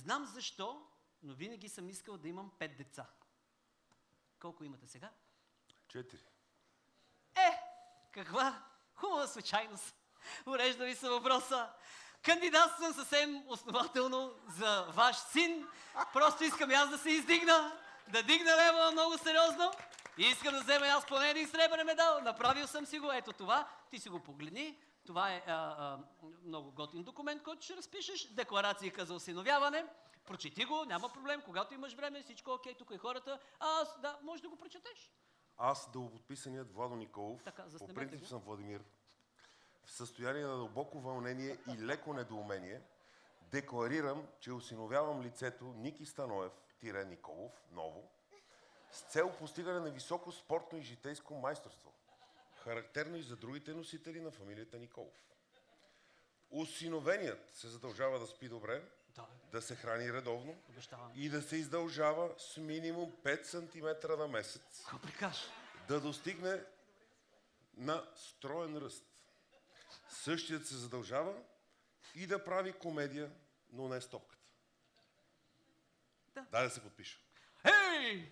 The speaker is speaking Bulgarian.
знам защо, но винаги съм искал да имам 5 деца. Колко имате сега? 4. Каква хубава случайност. Урежда ви се въпроса. Кандидатствам съвсем основателно за ваш син. Просто искам аз да се издигна, да дигна лева много сериозно и искам да взема аз поне един сребърен медал. Направил съм си го. Ето това. Ти си го погледни. Това е много готин документ, който ще разпишеш. Декларация за осиновяване. Прочети го, няма проблем. Когато имаш време, всичко окей, тук и хората. Да, можеш да го прочетеш. Аз, дългоподписаният Владо Николов, Така, по принцип съм Владимир, в състояние на дълбоко вълнение и леко недоумение, декларирам, че осиновявам лицето Ники Станоев-Николов, ново, с цел постигане на високо спортно и житейско майсторство, характерно и за другите носители на фамилията Николов. Осиновеният се задължава да спи добре, да се храни редовно и да се издължава с минимум 5 см на месец, да достигне на строен ръст. Същият се задължава и да прави комедия, но не с топката. Да се подпиша. Ей!